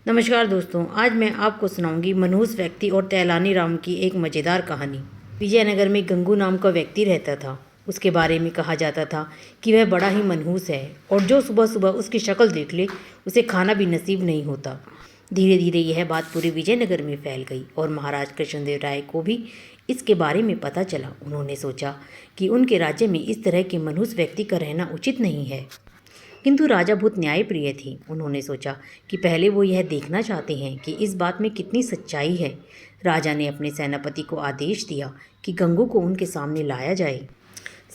नमस्कार दोस्तों, आज मैं आपको सुनाऊंगी मनहूस व्यक्ति और तैलानी राम की एक मज़ेदार कहानी। विजयनगर में गंगू नाम का व्यक्ति रहता था। उसके बारे में कहा जाता था कि वह बड़ा ही मनहूस है और जो सुबह सुबह उसकी शक्ल देख ले उसे खाना भी नसीब नहीं होता। धीरे धीरे यह बात पूरे विजयनगर में फैल गई और महाराज कृष्णदेव राय को भी इसके बारे में पता चला। उन्होंने सोचा कि उनके राज्य में इस तरह के मनहूस व्यक्ति का रहना उचित नहीं है। किंतु राजा बहुत न्यायप्रिय थी। उन्होंने सोचा कि पहले वो यह देखना चाहते हैं कि इस बात में कितनी सच्चाई है। राजा ने अपने सेनापति को आदेश दिया कि गंगू को उनके सामने लाया जाए।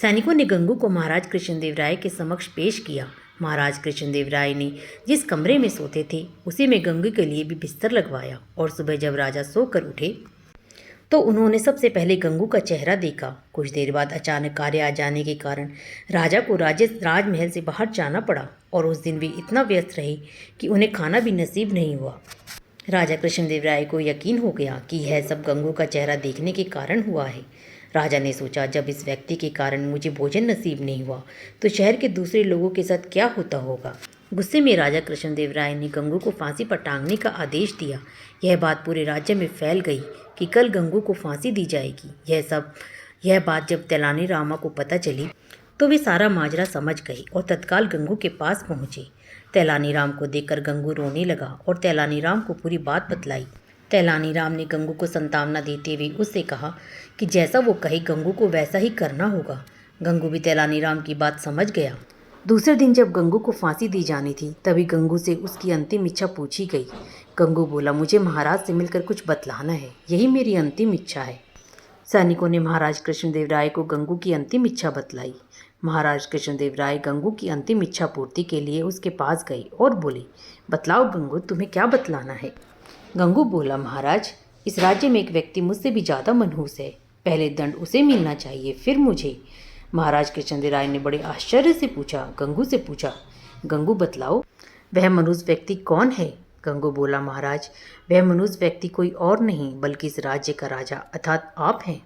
सैनिकों ने गंगू को महाराज कृष्णदेव राय के समक्ष पेश किया। महाराज कृष्णदेव राय ने जिस कमरे में सोते थे उसी में गंगू के लिए भी बिस्तर लगवाया और सुबह जब राजा सोकर उठे तो उन्होंने सबसे पहले गंगू का चेहरा देखा। कुछ देर बाद अचानक कार्य आ जाने के कारण राजा को राजमहल से बाहर जाना पड़ा और उस दिन वे इतना व्यस्त रहे कि उन्हें खाना भी नसीब नहीं हुआ। राजा कृष्णदेव राय को यकीन हो गया कि यह सब गंगू का चेहरा देखने के कारण हुआ है। राजा ने सोचा, जब इस व्यक्ति के कारण मुझे भोजन नसीब नहीं हुआ तो शहर के दूसरे लोगों के साथ क्या होता होगा। गुस्से में राजा कृष्णदेव राय ने गंगू को फांसी पर टांगने का आदेश दिया। यह बात पूरे राज्य में फैल गई कि कल गंगू को फांसी दी जाएगी। यह बात जब तैलानी रामा को पता चली तो वे सारा माजरा समझ गई और तत्काल गंगू के पास पहुंचे। तैलानी राम को देखकर गंगू रोने लगा और तैलानी राम को पूरी बात बतलाई। तैलानी राम ने गंगू को सांत्वना देते हुए उससे कहा कि जैसा वो कहे गंगू को वैसा ही करना होगा। गंगू भी तैलानी राम की बात समझ गया। दूसरे दिन जब गंगू को फांसी दी जानी थी तभी गंगू से उसकी अंतिम इच्छा पूछी गई। गंगू बोला, मुझे महाराज से मिलकर कुछ बतलाना है, यही मेरी अंतिम इच्छा है। सैनिकों ने महाराज कृष्णदेव राय को गंगू की अंतिम इच्छा बतलाई। महाराज कृष्णदेव राय गंगू की अंतिम इच्छा पूर्ति के लिए उसके पास गए और बोले, बतलाओ गंगू, तुम्हें क्या बतलाना है। गंगू बोला, महाराज, इस राज्य में एक व्यक्ति मुझसे भी ज़्यादा मनहूस है। पहले दंड उसे मिलना चाहिए, फिर मुझे। महाराज कृष्णदेव राय ने बड़े आश्चर्य से गंगू से पूछा, गंगू बतलाओ, वह मनहूस व्यक्ति कौन है। गंगू बोला, महाराज, वह मनहूस व्यक्ति कोई और नहीं बल्कि इस राज्य का राजा अर्थात आप हैं।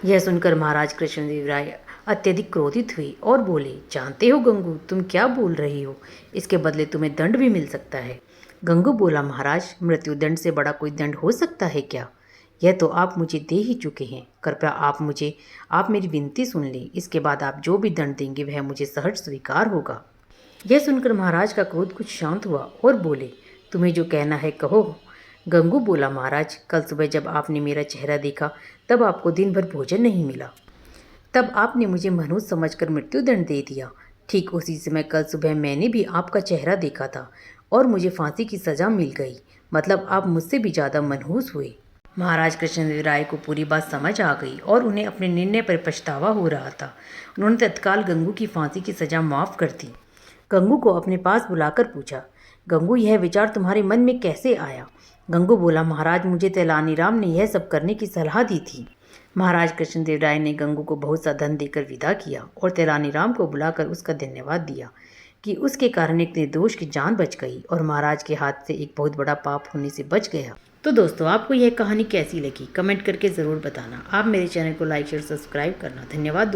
यह सुनकर महाराज कृष्णदेव राय अत्यधिक क्रोधित हुए और बोले, जानते हो गंगू, तुम क्या बोल रही हो, इसके बदले तुम्हें दंड भी मिल सकता है। गंगू बोला, महाराज, मृत्युदंड से बड़ा कोई दंड हो सकता है क्या। यह तो आप मुझे दे ही चुके हैं। कृपया आप मेरी विनती सुन लें। इसके बाद आप जो भी दंड देंगे वह मुझे सहज स्वीकार होगा। यह सुनकर महाराज का क्रोध कुछ शांत हुआ और बोले, तुम्हें जो कहना है कहो। गंगू बोला, महाराज, कल सुबह जब आपने मेरा चेहरा देखा तब आपको दिन भर भोजन नहीं मिला। तब आपने मुझे मनहूस समझकर मृत्युदंड दे दिया। ठीक उसी समय कल सुबह मैंने भी आपका चेहरा देखा था और मुझे फांसी की सज़ा मिल गई। मतलब आप मुझसे भी ज़्यादा मनहूस हुए। महाराज कृष्णदेव राय को पूरी बात समझ आ गई और उन्हें अपने निर्णय पर पछतावा हो रहा था। उन्होंने तत्काल गंगू की फांसी की सज़ा माफ़ कर दी। गंगू को अपने पास बुलाकर पूछा, गंगू, यह विचार तुम्हारे मन में कैसे आया। गंगू बोला, महाराज, मुझे तैलानी राम ने यह सब करने की सलाह दी थी। महाराज कृष्णदेव राय ने गंगू को बहुत सा धन देकर विदा किया और तैलानी राम को बुलाकर उसका धन्यवाद दिया कि उसके कारण एक निर्दोष की जान बच गई और महाराज के हाथ से एक बहुत बड़ा पाप होने से बच गया। तो दोस्तों, आपको यह कहानी कैसी लगी कमेंट करके ज़रूर बताना। आप मेरे चैनल को लाइक शेयर सब्सक्राइब करना। धन्यवाद।